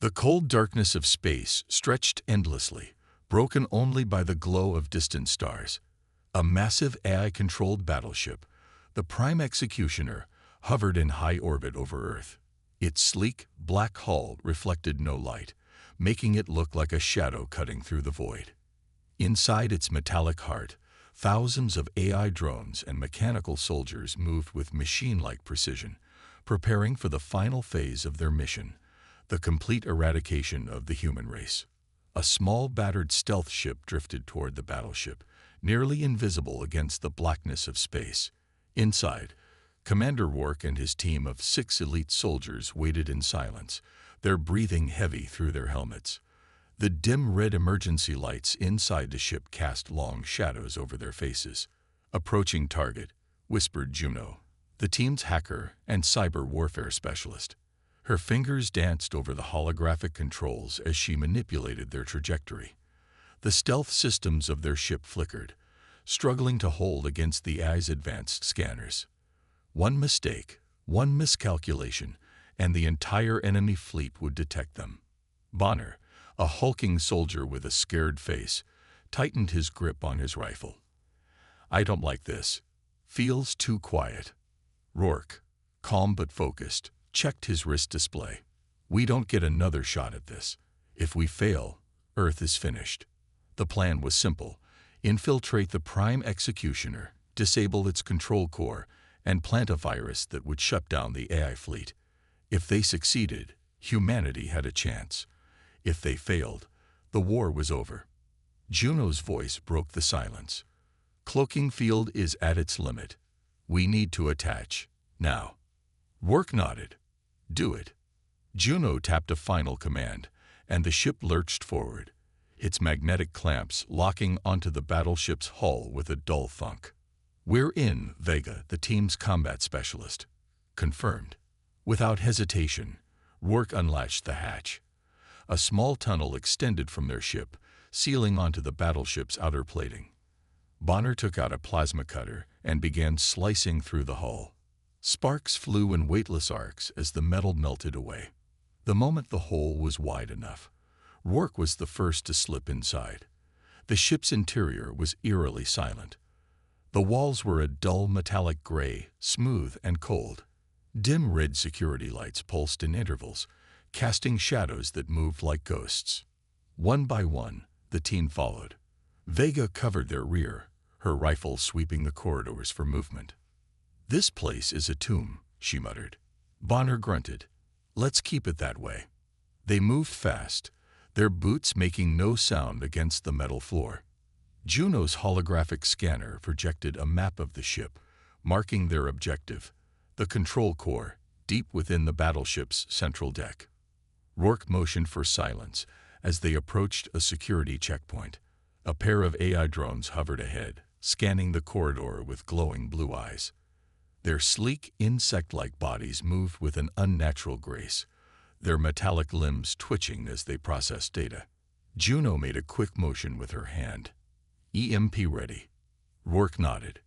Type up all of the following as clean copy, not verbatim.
The cold darkness of space stretched endlessly, broken only by the glow of distant stars. A massive AI-controlled battleship, the Prime Executioner, hovered in high orbit over Earth. Its sleek, black hull reflected no light, making it look like a shadow cutting through the void. Inside its metallic heart, thousands of AI drones and mechanical soldiers moved with machine-like precision, preparing for the final phase of their mission, the complete eradication of the human race. A small battered stealth ship drifted toward the battleship, nearly invisible against the blackness of space. Inside, Commander Rourke and his team of 6 elite soldiers waited in silence, their breathing heavy through their helmets. The dim red emergency lights inside the ship cast long shadows over their faces. "Approaching target," whispered Juno, the team's hacker and cyber warfare specialist. Her fingers danced over the holographic controls as she manipulated their trajectory. The stealth systems of their ship flickered, struggling to hold against the AI's advanced scanners. One mistake, one miscalculation, and the entire enemy fleet would detect them. Bonner, a hulking soldier with a scared face, tightened his grip on his rifle. "I don't like this. Feels too quiet." Rourke, calm but focused, checked his wrist display. "We don't get another shot at this. If we fail, Earth is finished." The plan was simple: infiltrate the Prime Executioner, disable its control core, and plant a virus that would shut down the AI fleet. If they succeeded, humanity had a chance. If they failed, the war was over. Juno's voice broke the silence. "Cloaking field is at its limit. We need to attach, now." Rourke nodded. "Do it." Juno tapped a final command, and the ship lurched forward, its magnetic clamps locking onto the battleship's hull with a dull thunk. "We're in," Vega, the team's combat specialist, confirmed. Without hesitation, Rourke unlatched the hatch. A small tunnel extended from their ship, sealing onto the battleship's outer plating. Bonner took out a plasma cutter and began slicing through the hull. Sparks flew in weightless arcs as the metal melted away. The moment the hole was wide enough, Rourke was the first to slip inside. The ship's interior was eerily silent. The walls were a dull metallic gray, smooth and cold. Dim red security lights pulsed in intervals, casting shadows that moved like ghosts. One by one, the team followed. Vega covered their rear, her rifle sweeping the corridors for movement. "This place is a tomb," she muttered. Bonner grunted. "Let's keep it that way." They moved fast, their boots making no sound against the metal floor. Juno's holographic scanner projected a map of the ship, marking their objective, the control core, deep within the battleship's central deck. Rourke motioned for silence as they approached a security checkpoint. A pair of AI drones hovered ahead, scanning the corridor with glowing blue eyes. Their sleek, insect-like bodies moved with an unnatural grace, their metallic limbs twitching as they processed data. Juno made a quick motion with her hand. "EMP ready." Rourke nodded.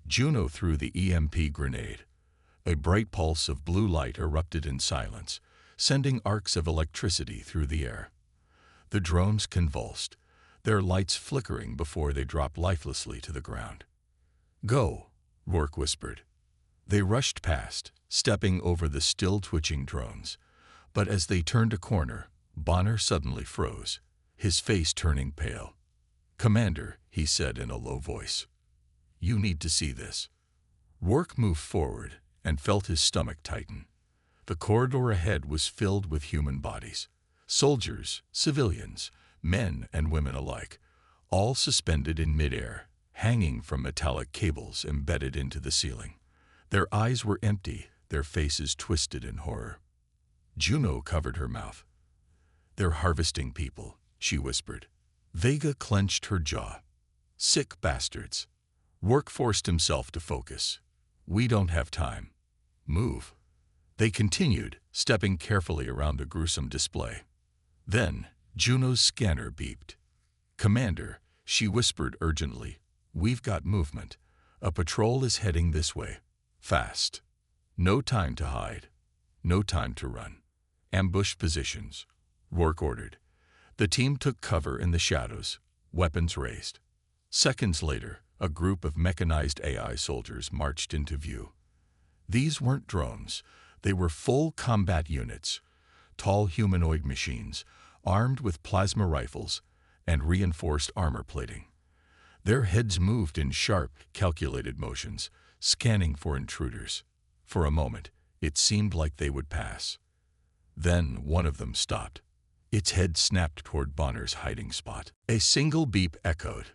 Juno threw the EMP grenade. A bright pulse of blue light erupted in silence, sending arcs of electricity through the air. The drones convulsed, their lights flickering before they dropped lifelessly to the ground. "Go," Rourke whispered. They rushed past, stepping over the still twitching drones. But as they turned a corner, Bonner suddenly froze, his face turning pale. "Commander," he said in a low voice, "you need to see this." Rourke moved forward and felt his stomach tighten. The corridor ahead was filled with human bodies. Soldiers, civilians, men and women alike, all suspended in midair, hanging from metallic cables embedded into the ceiling. Their eyes were empty, their faces twisted in horror. Juno covered her mouth. "They're harvesting people," she whispered. Vega clenched her jaw. "Sick bastards." Rourke forced himself to focus. "We don't have time. Move." They continued, stepping carefully around the gruesome display. Then, Juno's scanner beeped. "Commander," she whispered urgently, "we've got movement. A patrol is heading this way. Fast. No time to hide. No time to run. Ambush positions. Rourke ordered. The team took cover in the shadows, weapons raised. Seconds later, a group of mechanized AI soldiers marched into view. These weren't drones. They were full combat units, tall humanoid machines, armed with plasma rifles and reinforced armor plating. Their heads moved in sharp, calculated motions, scanning for intruders. For a moment, it seemed like they would pass. Then one of them stopped. Its head snapped toward Bonner's hiding spot. A single beep echoed.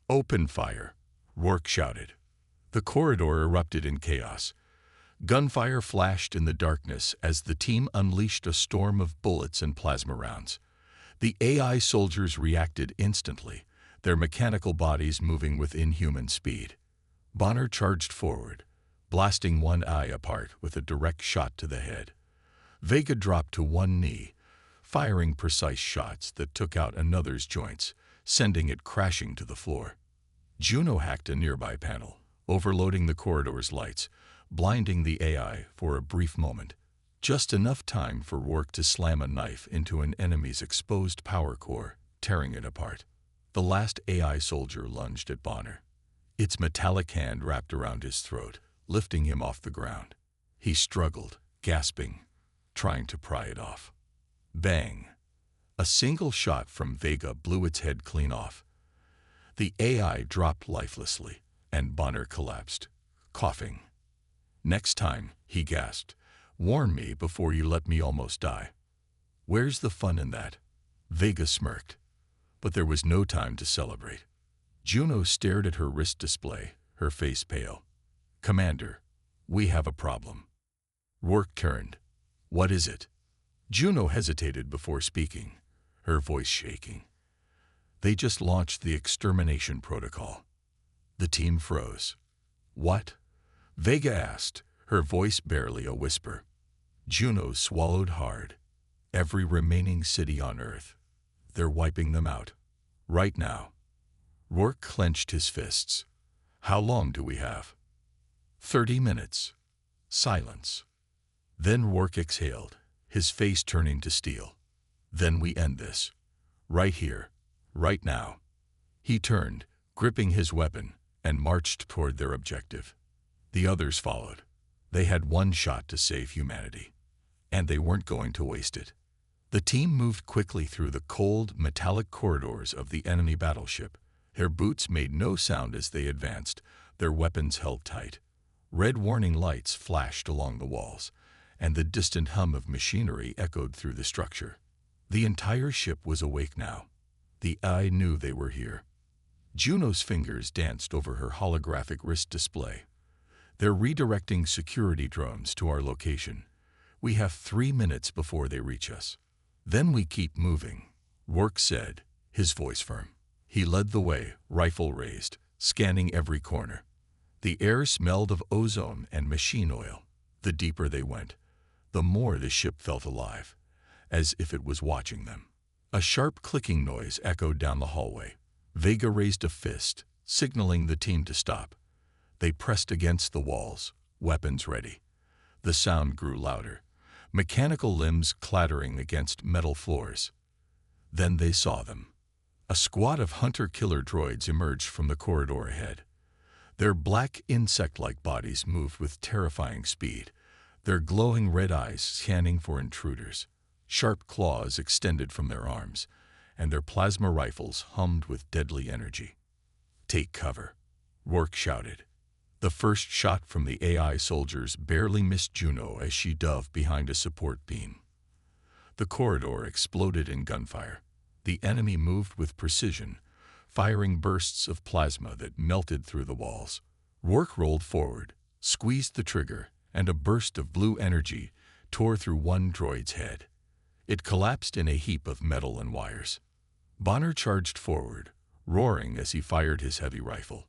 "Open fire," Rourke shouted. The corridor erupted in chaos. Gunfire flashed in the darkness as the team unleashed a storm of bullets and plasma rounds. The AI soldiers reacted instantly, their mechanical bodies moving with inhuman speed. Bonner charged forward, blasting one eye apart with a direct shot to the head. Vega dropped to one knee, firing precise shots that took out another's joints, sending it crashing to the floor. Juno hacked a nearby panel, overloading the corridor's lights, blinding the AI for a brief moment. Just enough time for Rourke to slam a knife into an enemy's exposed power core, tearing it apart. The last AI soldier lunged at Bonner. Its metallic hand wrapped around his throat, lifting him off the ground. He struggled, gasping, trying to pry it off. Bang! A single shot from Vega blew its head clean off. The AI dropped lifelessly, and Bonner collapsed, coughing. "Next time," he gasped, "warn me before you let me almost die." "Where's the fun in that?" Vega smirked. But there was no time to celebrate. Juno stared at her wrist display, her face pale. "Commander, we have a problem." Rourke turned. "What is it?" Juno hesitated before speaking, her voice shaking. "They just launched the extermination protocol." The team froze. "What?" Vega asked, her voice barely a whisper. Juno swallowed hard. "Every remaining city on Earth. They're wiping them out. Right now." Rourke clenched his fists. "How long do we have?" 30 minutes. Silence. Then Rourke exhaled, his face turning to steel. "Then we end this. Right here. Right now." He turned, gripping his weapon, and marched toward their objective. The others followed. They had one shot to save humanity, and they weren't going to waste it. The team moved quickly through the cold, metallic corridors of the enemy battleship. Their boots made no sound as they advanced, their weapons held tight. Red warning lights flashed along the walls, and the distant hum of machinery echoed through the structure. The entire ship was awake now. The eye knew they were here. Juno's fingers danced over her holographic wrist display. "They're redirecting security drones to our location. We have 3 minutes before they reach us. Then we keep moving," Rourke said, his voice firm. He led the way, rifle raised, scanning every corner. The air smelled of ozone and machine oil. The deeper they went, the more the ship felt alive, as if it was watching them. A sharp clicking noise echoed down the hallway. Vega raised a fist, signaling the team to stop. They pressed against the walls, weapons ready. The sound grew louder, mechanical limbs clattering against metal floors. Then they saw them. A squad of hunter-killer droids emerged from the corridor ahead. Their black, insect-like bodies moved with terrifying speed, their glowing red eyes scanning for intruders. Sharp claws extended from their arms, and their plasma rifles hummed with deadly energy. "Take cover," Rourke shouted. The first shot from the AI soldiers barely missed Juno as she dove behind a support beam. The corridor exploded in gunfire. The enemy moved with precision, firing bursts of plasma that melted through the walls. Rourke rolled forward, squeezed the trigger, and a burst of blue energy tore through one droid's head. It collapsed in a heap of metal and wires. Bonner charged forward, roaring as he fired his heavy rifle.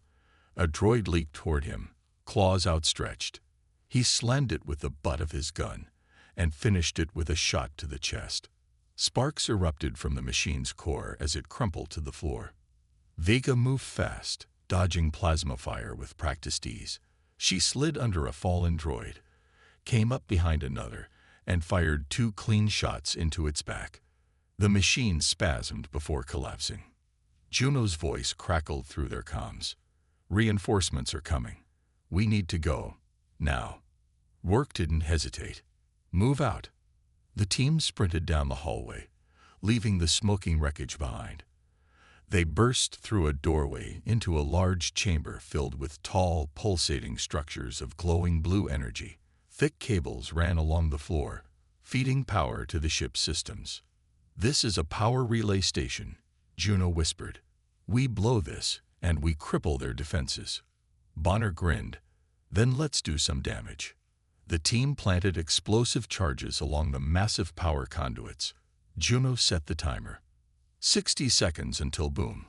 A droid leaped toward him, claws outstretched. He slammed it with the butt of his gun and finished it with a shot to the chest. Sparks erupted from the machine's core as it crumpled to the floor. Vega moved fast, dodging plasma fire with practiced ease. She slid under a fallen droid, came up behind another, and fired 2 clean shots into its back. The machine spasmed before collapsing. Juno's voice crackled through their comms. "Reinforcements are coming. We need to go. Now." Work didn't hesitate. "Move out." The team sprinted down the hallway, leaving the smoking wreckage behind. They burst through a doorway into a large chamber filled with tall, pulsating structures of glowing blue energy. Thick cables ran along the floor, feeding power to the ship's systems. "This is a power relay station," Juno whispered. "We blow this, and we cripple their defenses." Bonner grinned. "Then let's do some damage." The team planted explosive charges along the massive power conduits. Juno set the timer. 60 seconds until boom.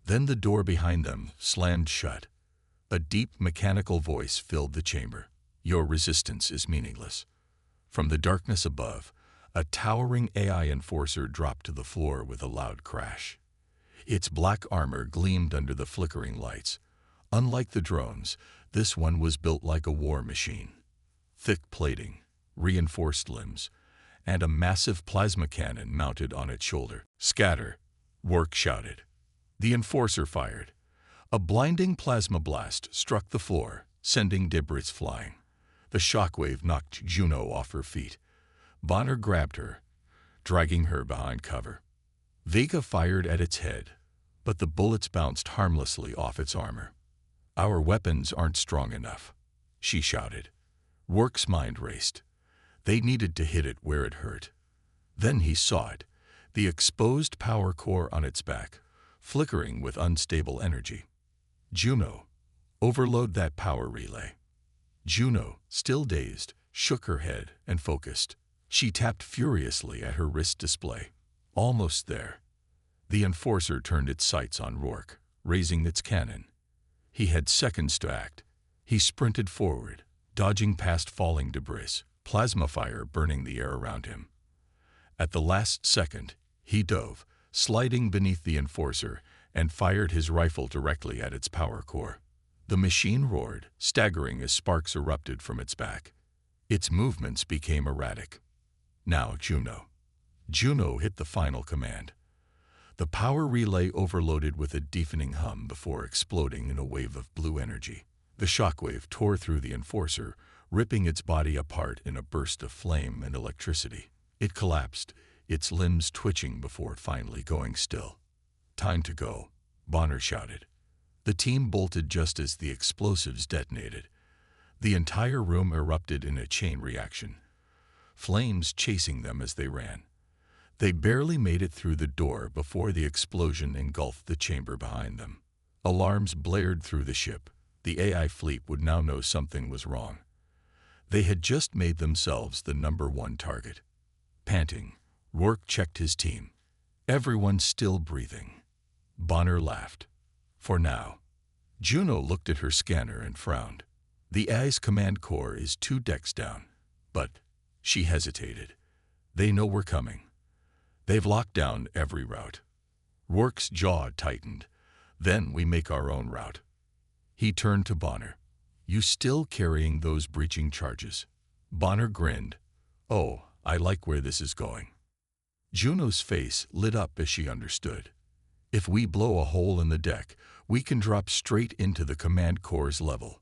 Then the door behind them slammed shut. A deep mechanical voice filled the chamber. "Your resistance is meaningless." From the darkness above, a towering AI enforcer dropped to the floor with a loud crash. Its black armor gleamed under the flickering lights. Unlike the drones, this one was built like a war machine. Thick plating, reinforced limbs, and a massive plasma cannon mounted on its shoulder. "Scatter!" Work shouted. The enforcer fired. A blinding plasma blast struck the floor, sending debris flying. The shockwave knocked Juno off her feet. Bonner grabbed her, dragging her behind cover. Vega fired at its head, but the bullets bounced harmlessly off its armor. "Our weapons aren't strong enough," she shouted. Work's mind raced. They needed to hit it where it hurt. Then he saw it, the exposed power core on its back, flickering with unstable energy. "Juno, overload that power relay." Juno, still dazed, shook her head and focused. She tapped furiously at her wrist display. Almost there. The enforcer turned its sights on Rourke, raising its cannon. He had seconds to act. He sprinted forward, dodging past falling debris, plasma fire burning the air around him. At the last second, he dove, sliding beneath the enforcer, and fired his rifle directly at its power core. The machine roared, staggering as sparks erupted from its back. Its movements became erratic. "Now, Juno." Juno hit the final command. The power relay overloaded with a deafening hum before exploding in a wave of blue energy. The shockwave tore through the enforcer, ripping its body apart in a burst of flame and electricity. It collapsed, its limbs twitching before finally going still. "Time to go," Bonner shouted. The team bolted just as the explosives detonated. The entire room erupted in a chain reaction, flames chasing them as they ran. They barely made it through the door before the explosion engulfed the chamber behind them. Alarms blared through the ship. The AI fleet would now know something was wrong. They had just made themselves the #1 target. Panting, Rourke checked his team. Everyone still breathing. Bonner laughed. "For now." Juno looked at her scanner and frowned. "The AI's command core is 2 decks down. But," she hesitated, "they know we're coming. They've locked down every route." Rourke's jaw tightened. "Then we make our own route." He turned to Bonner. "You still carrying those breaching charges?" Bonner grinned. "Oh, I like where this is going." Juno's face lit up as she understood. "If we blow a hole in the deck, we can drop straight into the command core's level."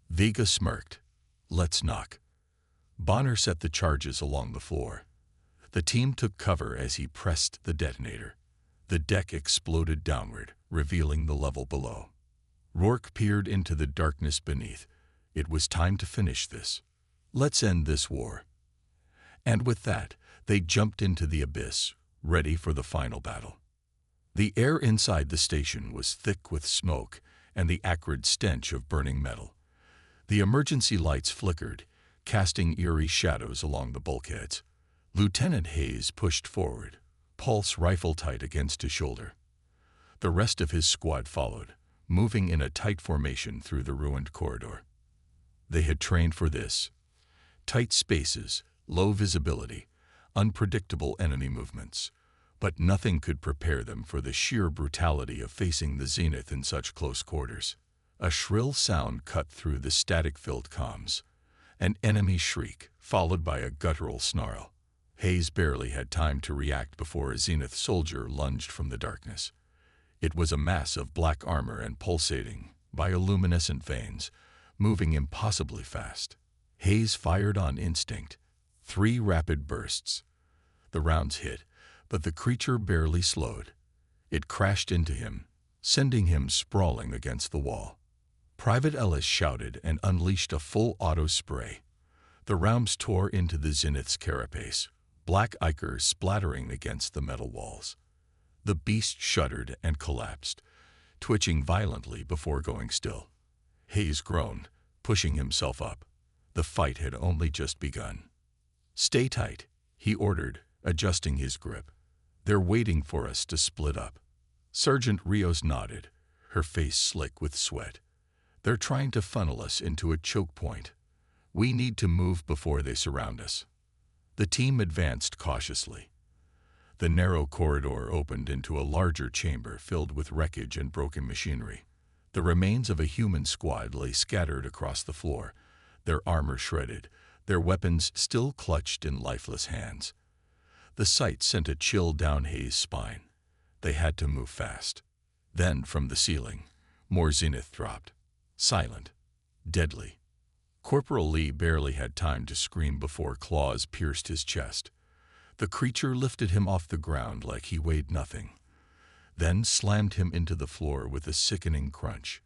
Vega smirked. "Let's knock." Bonner set the charges along the floor. The team took cover as he pressed the detonator. The deck exploded downward, revealing the level below. Rourke peered into the darkness beneath. It was time to finish this. "Let's end this war." And with that, they jumped into the abyss, ready for the final battle. The air inside the station was thick with smoke and the acrid stench of burning metal. The emergency lights flickered, casting eerie shadows along the bulkheads. Lieutenant Hayes pushed forward, pulse rifle tight against his shoulder. The rest of his squad followed, moving in a tight formation through the ruined corridor. They had trained for this. Tight spaces, low visibility, unpredictable enemy movements. But nothing could prepare them for the sheer brutality of facing the zenith in such close quarters. A shrill sound cut through the static-filled comms. An enemy shriek, followed by a guttural snarl. Hayes barely had time to react before a Zenith soldier lunged from the darkness. It was a mass of black armor and pulsating, bioluminescent veins, moving impossibly fast. Hayes fired on instinct. 3 rapid bursts. The rounds hit, but the creature barely slowed. It crashed into him, sending him sprawling against the wall. Private Ellis shouted and unleashed a full auto spray. The rounds tore into the Zenith's carapace, black ichor splattering against the metal walls. The beast shuddered and collapsed, twitching violently before going still. Hayes groaned, pushing himself up. The fight had only just begun. "Stay tight," he ordered, adjusting his grip. "They're waiting for us to split up." Sergeant Rios nodded, her face slick with sweat. "They're trying to funnel us into a choke point. We need to move before they surround us." The team advanced cautiously. The narrow corridor opened into a larger chamber filled with wreckage and broken machinery. The remains of a human squad lay scattered across the floor, their armor shredded, their weapons still clutched in lifeless hands. The sight sent a chill down Hayes' spine. They had to move fast. Then, from the ceiling, more Zenith dropped. Silent, deadly. Corporal Lee barely had time to scream before claws pierced his chest. The creature lifted him off the ground like he weighed nothing, then slammed him into the floor with a sickening crunch.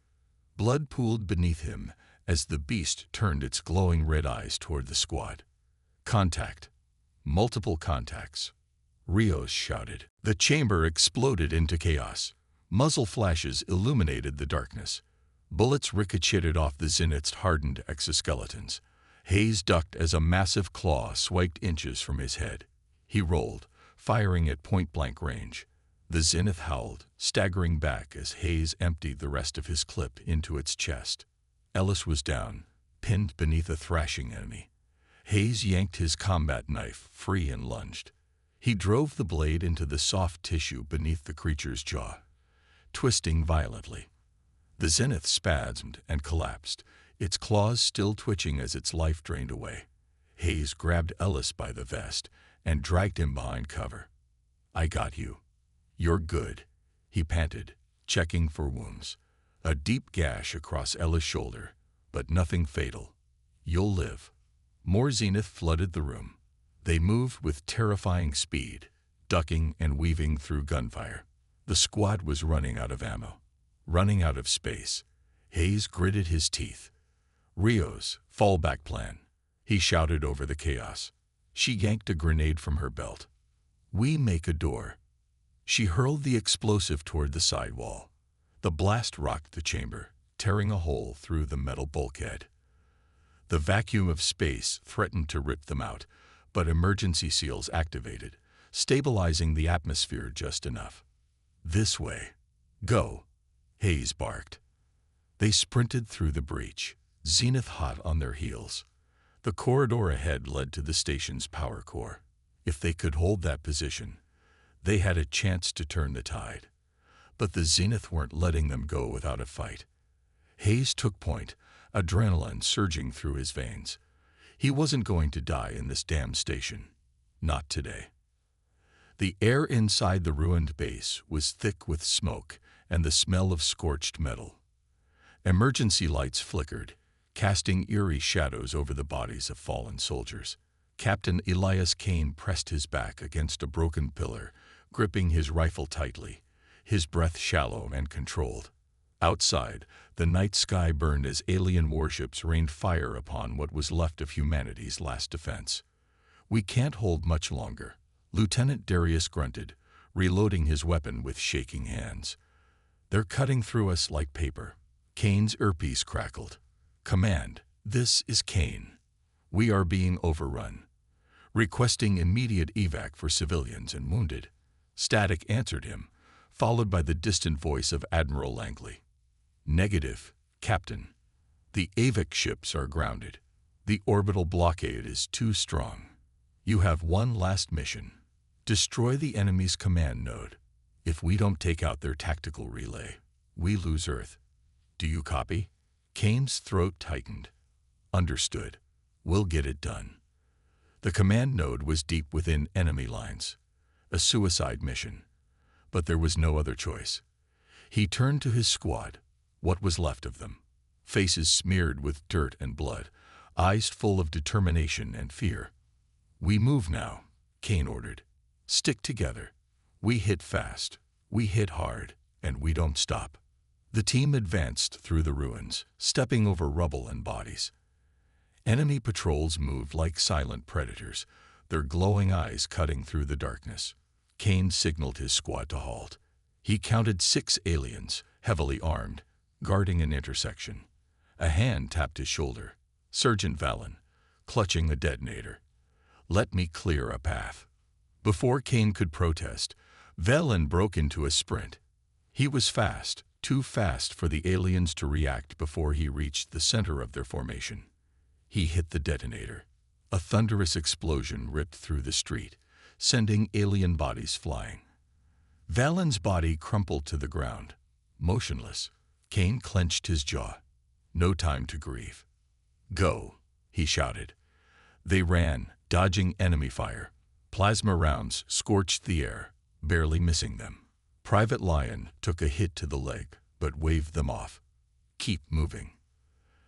Blood pooled beneath him as the beast turned its glowing red eyes toward the squad. "Contact. Multiple contacts," Rios shouted. The chamber exploded into chaos. Muzzle flashes illuminated the darkness. Bullets ricocheted off the Zenith's hardened exoskeletons. Hayes ducked as a massive claw swiped inches from his head. He rolled, firing at point-blank range. The Zenith howled, staggering back as Hayes emptied the rest of his clip into its chest. Ellis was down, pinned beneath a thrashing enemy. Hayes yanked his combat knife free and lunged. He drove the blade into the soft tissue beneath the creature's jaw, twisting violently. The Zenith spasmed and collapsed, its claws still twitching as its life drained away. Hayes grabbed Ellis by the vest and dragged him behind cover. "I got you. You're good," he panted, checking for wounds. A deep gash across Ellis' shoulder, but nothing fatal. "You'll live." More Zenith flooded the room. They moved with terrifying speed, ducking and weaving through gunfire. The squad was running out of ammo, running out of space. Hayes gritted his teeth. "Rios, fallback plan," he shouted over the chaos. She yanked a grenade from her belt. "We make a door." She hurled the explosive toward the side wall. The blast rocked the chamber, tearing a hole through the metal bulkhead. The vacuum of space threatened to rip them out, but emergency seals activated, stabilizing the atmosphere just enough. "This way. Go," Hayes barked. They sprinted through the breach, Zenith hot on their heels. The corridor ahead led to the station's power core. If they could hold that position, they had a chance to turn the tide. But the Zenith weren't letting them go without a fight. Hayes took point, adrenaline surging through his veins. He wasn't going to die in this damned station. Not today. The air inside the ruined base was thick with smoke and the smell of scorched metal. Emergency lights flickered, casting eerie shadows over the bodies of fallen soldiers. Captain Elias Kane pressed his back against a broken pillar, gripping his rifle tightly, his breath shallow and controlled. Outside, the night sky burned as alien warships rained fire upon what was left of humanity's last defense. "We can't hold much longer," Lieutenant Darius grunted, reloading his weapon with shaking hands. "They're cutting through us like paper." Kane's earpiece crackled. "Command, this is Kane. We are being overrun. Requesting immediate evac for civilians and wounded." Static answered him, followed by the distant voice of Admiral Langley. "Negative, Captain. The AVIC ships are grounded. The orbital blockade is too strong. You have one last mission. Destroy the enemy's command node. If we don't take out their tactical relay, we lose Earth. Do you copy?" Kane's throat tightened. "Understood. We'll get it done." The command node was deep within enemy lines. A suicide mission. But there was no other choice. He turned to his squad, what was left of them. Faces smeared with dirt and blood, eyes full of determination and fear. "We move now," Kane ordered. "Stick together. We hit fast, we hit hard, and we don't stop." The team advanced through the ruins, stepping over rubble and bodies. Enemy patrols moved like silent predators, their glowing eyes cutting through the darkness. Kane signaled his squad to halt. He counted 6 aliens, heavily armed, guarding an intersection. A hand tapped his shoulder. Sergeant Valen, clutching a detonator. "Let me clear a path." Before Kane could protest, Valen broke into a sprint. He was fast, too fast for the aliens to react before he reached the center of their formation. He hit the detonator. A thunderous explosion ripped through the street, sending alien bodies flying. Valen's body crumpled to the ground, motionless. Kane clenched his jaw. No time to grieve. "Go," he shouted. They ran, dodging enemy fire. Plasma rounds scorched the air, barely missing them. Private Lion took a hit to the leg, but waved them off. "Keep moving."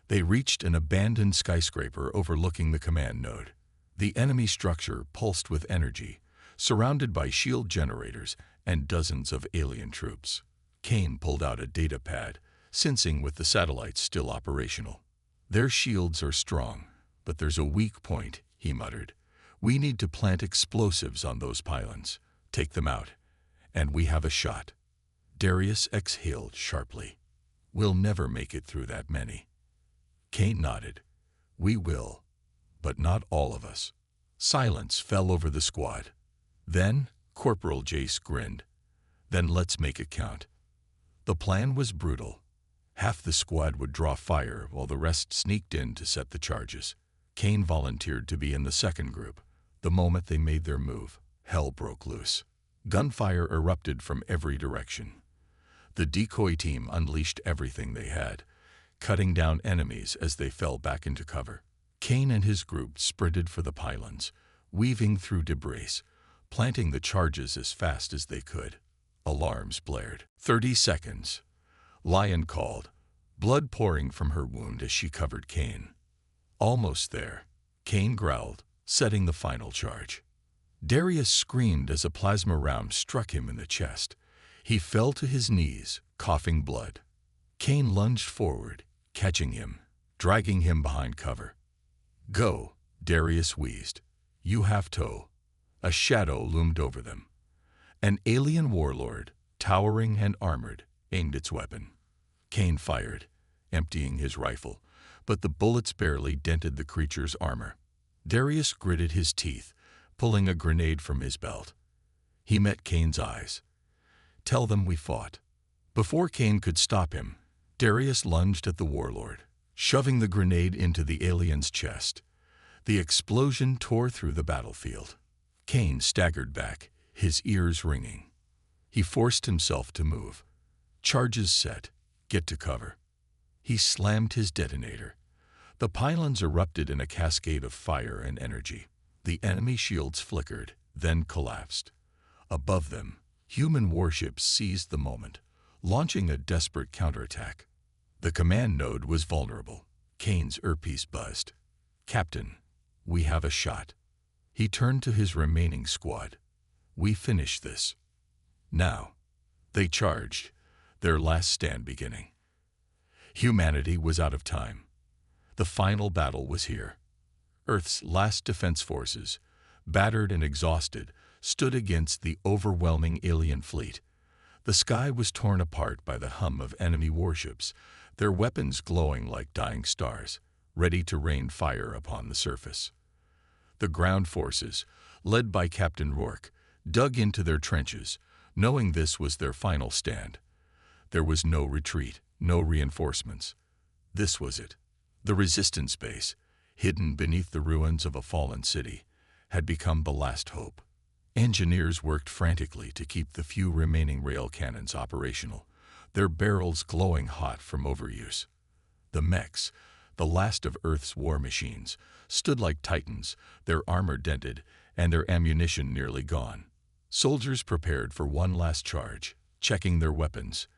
They reached an abandoned skyscraper overlooking the command node. The enemy structure pulsed with energy, surrounded by shield generators and dozens of alien troops. Kane pulled out a data pad, sensing with the satellites still operational. "Their shields are strong, but there's a weak point," he muttered. "We need to plant explosives on those pylons, take them out, and we have a shot." Darius exhaled sharply. "We'll never make it through that many." Kane nodded. "We will, but not all of us." Silence fell over the squad. Then Corporal Jace grinned. "Then let's make it count." The plan was brutal. Half the squad would draw fire while the rest sneaked in to set the charges. Kane volunteered to be in the second group. The moment they made their move, hell broke loose. Gunfire erupted from every direction. The decoy team unleashed everything they had, cutting down enemies as they fell back into cover. Kane and his group sprinted for the pylons, weaving through debris, planting the charges as fast as they could. Alarms blared. 30 seconds. Lion called, blood pouring from her wound as she covered Kane. "Almost there." Kane growled, setting the final charge. Darius screamed as a plasma round struck him in the chest. He fell to his knees, coughing blood. Kane lunged forward, catching him, dragging him behind cover. "Go," Darius wheezed. "You have to." A shadow loomed over them. An alien warlord, towering and armored, aimed its weapon. Kane fired, emptying his rifle, but the bullets barely dented the creature's armor. Darius gritted his teeth, pulling a grenade from his belt. He met Kane's eyes. "Tell them we fought." Before Kane could stop him, Darius lunged at the warlord, shoving the grenade into the alien's chest. The explosion tore through the battlefield. Kane staggered back, his ears ringing. He forced himself to move. Charges set. Get to cover. He slammed his detonator. The pylons erupted in a cascade of fire and energy. The enemy shields flickered, then collapsed. Above them, human warships seized the moment, launching a desperate counterattack. The command node was vulnerable. Kane's earpiece buzzed. "Captain, we have a shot." He turned to his remaining squad. "We finish this. Now." They charged, their last stand beginning. Humanity was out of time. The final battle was here. Earth's last defense forces, battered and exhausted, stood against the overwhelming alien fleet. The sky was torn apart by the hum of enemy warships, their weapons glowing like dying stars, ready to rain fire upon the surface. The ground forces, led by Captain Rourke, dug into their trenches, knowing this was their final stand. There was no retreat, no reinforcements. This was it. The resistance base, hidden beneath the ruins of a fallen city, had become the last hope. Engineers worked frantically to keep the few remaining rail cannons operational, their barrels glowing hot from overuse. The mechs, the last of Earth's war machines, stood like titans, their armor dented and their ammunition nearly gone. Soldiers prepared for one last charge, checking their weapons,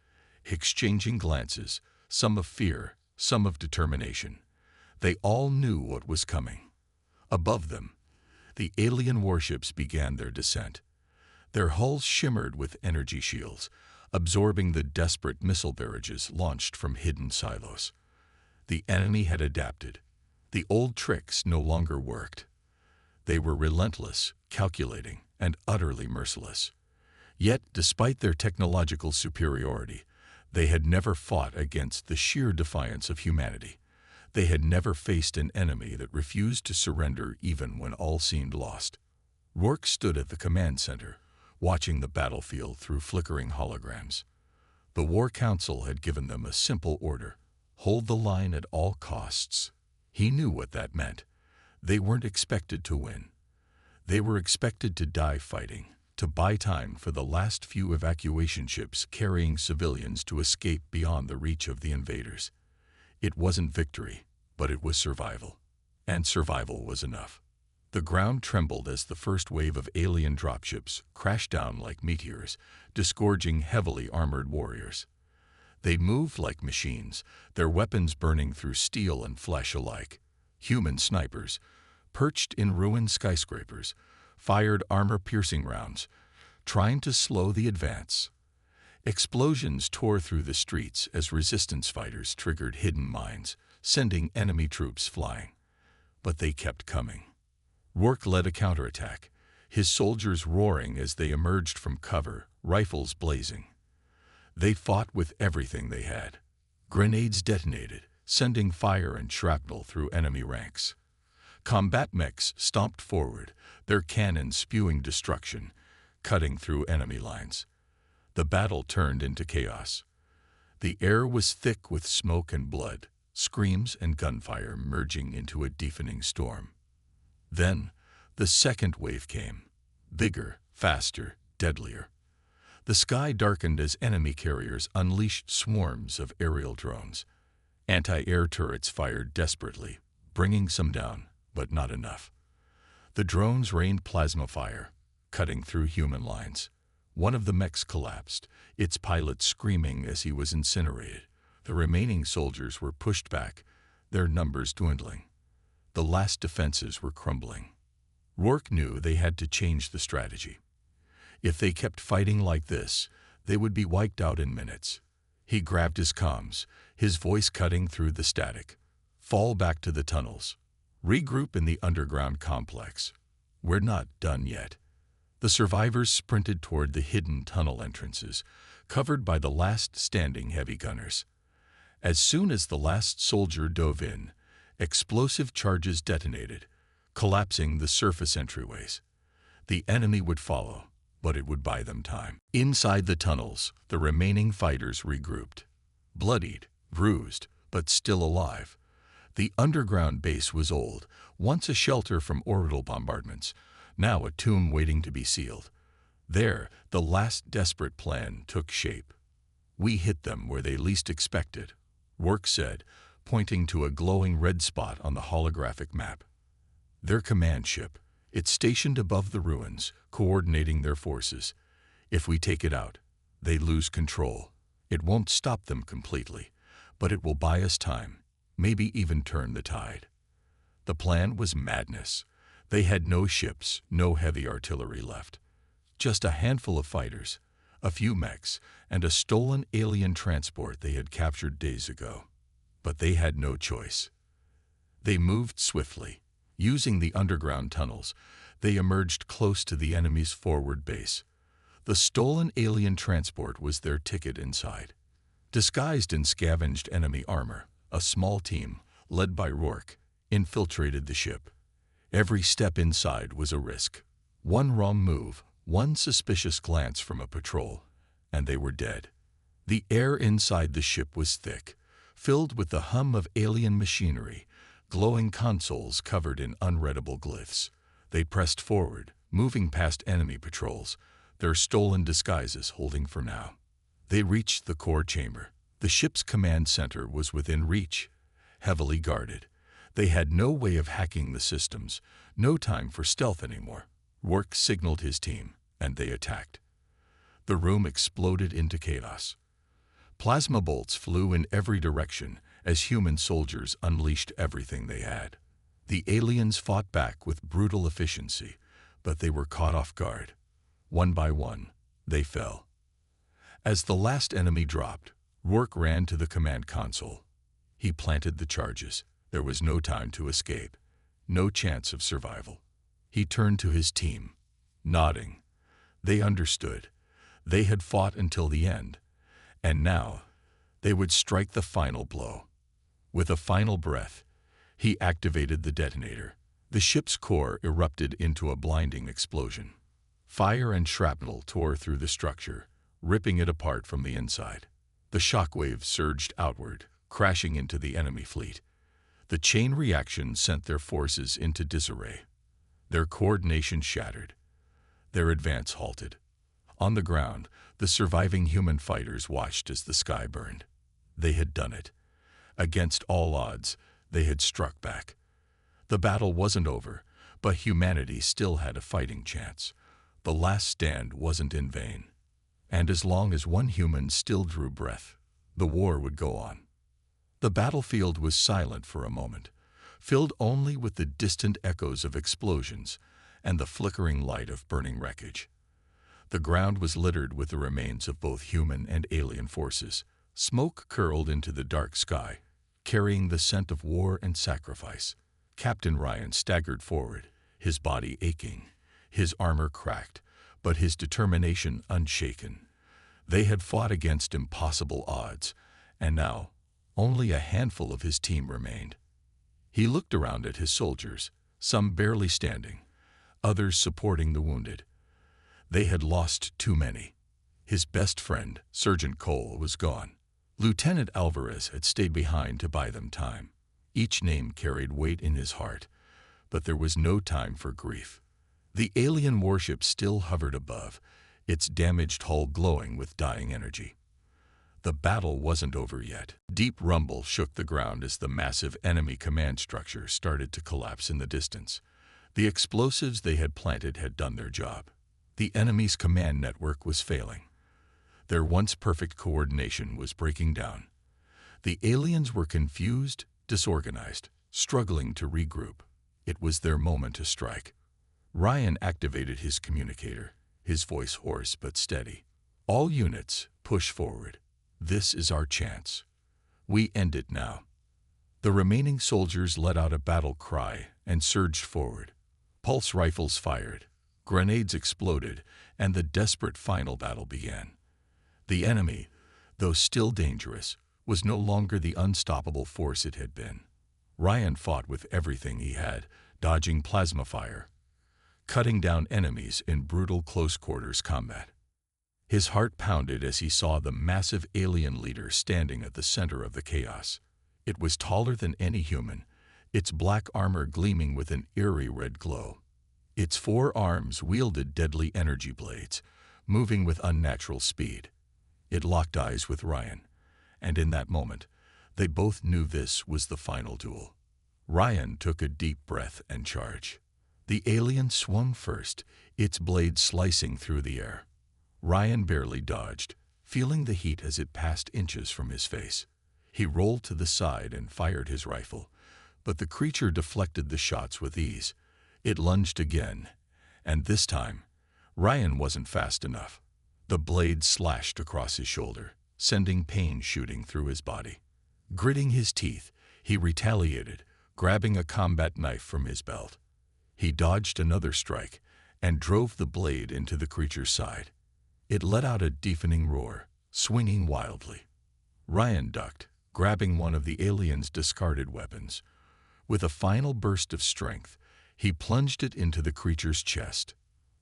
exchanging glances, some of fear, some of determination. They all knew what was coming. Above them, the alien warships began their descent. Their hulls shimmered with energy shields, absorbing the desperate missile barrages launched from hidden silos. The enemy had adapted. The old tricks no longer worked. They were relentless, calculating, and utterly merciless. Yet, despite their technological superiority, they had never fought against the sheer defiance of humanity. They had never faced an enemy that refused to surrender even when all seemed lost. Rourke stood at the command center, watching the battlefield through flickering holograms. The War Council had given them a simple order: hold the line at all costs. He knew what that meant. They weren't expected to win. They were expected to die fighting, to buy time for the last few evacuation ships carrying civilians to escape beyond the reach of the invaders. It wasn't victory, but it was survival. And survival was enough. The ground trembled as the first wave of alien dropships crashed down like meteors, disgorging heavily armored warriors. They moved like machines, their weapons burning through steel and flesh alike. Human snipers, perched in ruined skyscrapers, fired armor-piercing rounds, trying to slow the advance. Explosions tore through the streets as resistance fighters triggered hidden mines, sending enemy troops flying. But they kept coming. Rourke led a counterattack, his soldiers roaring as they emerged from cover, rifles blazing. They fought with everything they had. Grenades detonated, sending fire and shrapnel through enemy ranks. Combat mechs stomped forward, their cannons spewing destruction, cutting through enemy lines. The battle turned into chaos. The air was thick with smoke and blood, screams and gunfire merging into a deafening storm. Then, the second wave came, bigger, faster, deadlier. The sky darkened as enemy carriers unleashed swarms of aerial drones. Anti-air turrets fired desperately, bringing some down, but not enough. The drones rained plasma fire, cutting through human lines. One of the mechs collapsed, its pilot screaming as he was incinerated. The remaining soldiers were pushed back, their numbers dwindling. The last defenses were crumbling. Rourke knew they had to change the strategy. If they kept fighting like this, they would be wiped out in minutes. He grabbed his comms, his voice cutting through the static. Fall back to the tunnels. Regroup in the underground complex. We're not done yet. The survivors sprinted toward the hidden tunnel entrances, covered by the last standing heavy gunners. As soon as the last soldier dove in, explosive charges detonated, collapsing the surface entryways. The enemy would follow, but it would buy them time. Inside the tunnels, the remaining fighters regrouped. Bloodied, bruised, but still alive. The underground base was old, once a shelter from orbital bombardments, now a tomb waiting to be sealed. There, the last desperate plan took shape. We hit them where they least expected, Rourke said, pointing to a glowing red spot on the holographic map. Their command ship. It's stationed above the ruins, coordinating their forces. If we take it out, they lose control. It won't stop them completely, but it will buy us time, maybe even turn the tide. The plan was madness. They had no ships, no heavy artillery left. Just a handful of fighters, a few mechs, and a stolen alien transport they had captured days ago. But they had no choice. They moved swiftly. Using the underground tunnels, they emerged close to the enemy's forward base. The stolen alien transport was their ticket inside. Disguised in scavenged enemy armor, a small team, led by Rourke, infiltrated the ship. Every step inside was a risk. One wrong move, one suspicious glance from a patrol, and they were dead. The air inside the ship was thick, filled with the hum of alien machinery, glowing consoles covered in unreadable glyphs. They pressed forward, moving past enemy patrols, their stolen disguises holding for now. They reached the core chamber. The ship's command center was within reach. heavily guarded. They had no way of hacking the systems, no time for stealth anymore. Rourke signaled his team, and they attacked. The room exploded into chaos. Plasma bolts flew in every direction as human soldiers unleashed everything they had. The aliens fought back with brutal efficiency, but they were caught off guard. One by one, they fell. As the last enemy dropped, Rourke ran to the command console. He planted the charges. There was no time to escape, no chance of survival. He turned to his team, nodding. They understood. They had fought until the end, and now they would strike the final blow. With a final breath, he activated the detonator. The ship's core erupted into a blinding explosion. Fire and shrapnel tore through the structure, ripping it apart from the inside. The shockwaves surged outward, crashing into the enemy fleet. The chain reaction sent their forces into disarray. Their coordination shattered. Their advance halted. On the ground, the surviving human fighters watched as the sky burned. They had done it. Against all odds, they had struck back. The battle wasn't over, but humanity still had a fighting chance. The last stand wasn't in vain. And as long as one human still drew breath, the war would go on. The battlefield was silent for a moment, filled only with the distant echoes of explosions and the flickering light of burning wreckage. The ground was littered with the remains of both human and alien forces. Smoke curled into the dark sky, carrying the scent of war and sacrifice. Captain Ryan staggered forward, his body aching, his armor cracked, but his determination unshaken. They had fought against impossible odds, and now only a handful of his team remained. He looked around at his soldiers, some barely standing, others supporting the wounded. They had lost too many. His best friend, Sergeant Cole, was gone. Lieutenant Alvarez had stayed behind to buy them time. Each name carried weight in his heart, but there was no time for grief. The alien warship still hovered above, its damaged hull glowing with dying energy. The battle wasn't over yet. Deep rumble shook the ground as the massive enemy command structure started to collapse in the distance. The explosives they had planted had done their job. The enemy's command network was failing. Their once perfect coordination was breaking down. The aliens were confused, disorganized, struggling to regroup. It was their moment to strike. Ryan activated his communicator, his voice hoarse but steady. All units, push forward. This is our chance. We end it now. The remaining soldiers let out a battle cry and surged forward. Pulse rifles fired, grenades exploded, and the desperate final battle began. The enemy, though still dangerous, was no longer the unstoppable force it had been. Ryan fought with everything he had, dodging plasma fire, cutting down enemies in brutal close-quarters combat. His heart pounded as he saw the massive alien leader standing at the center of the chaos. It was taller than any human, its black armor gleaming with an eerie red glow. Its 4 arms wielded deadly energy blades, moving with unnatural speed. It locked eyes with Ryan, and in that moment, they both knew this was the final duel. Ryan took a deep breath and charged. The alien swung first, its blade slicing through the air. Ryan barely dodged, feeling the heat as it passed inches from his face. He rolled to the side and fired his rifle, but the creature deflected the shots with ease. It lunged again, and this time, Ryan wasn't fast enough. The blade slashed across his shoulder, sending pain shooting through his body. Gritting his teeth, he retaliated, grabbing a combat knife from his belt. He dodged another strike and drove the blade into the creature's side. It let out a deafening roar, swinging wildly. Ryan ducked, grabbing one of the alien's discarded weapons. With a final burst of strength, he plunged it into the creature's chest.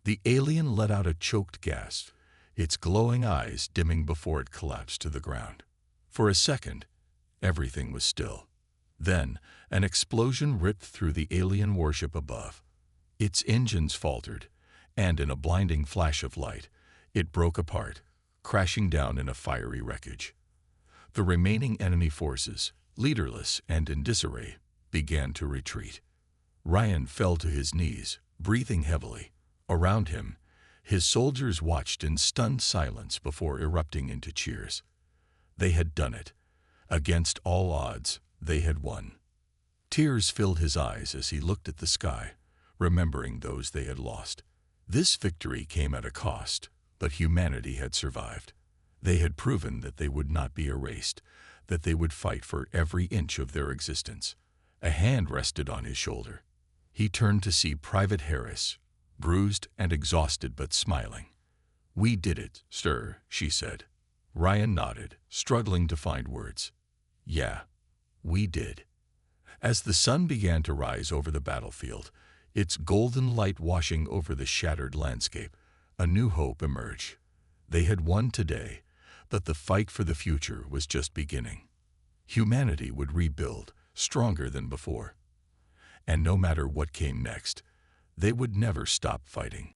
The alien let out a choked gasp, its glowing eyes dimming before it collapsed to the ground. For a second, everything was still. Then, an explosion ripped through the alien warship above. Its engines faltered, and in a blinding flash of light, it broke apart, crashing down in a fiery wreckage. The remaining enemy forces, leaderless and in disarray, began to retreat. Ryan fell to his knees, breathing heavily. Around him, his soldiers watched in stunned silence before erupting into cheers. They had done it. Against all odds, they had won. Tears filled his eyes as he looked at the sky, remembering those they had lost. This victory came at a cost, but humanity had survived. They had proven that they would not be erased, that they would fight for every inch of their existence. A hand rested on his shoulder. He turned to see Private Harris, bruised and exhausted but smiling. "We did it, sir," she said. Ryan nodded, struggling to find words. "Yeah, we did." As the sun began to rise over the battlefield, its golden light washing over the shattered landscape, a new hope emerged. They had won today, but the fight for the future was just beginning. Humanity would rebuild, stronger than before. And no matter what came next, they would never stop fighting.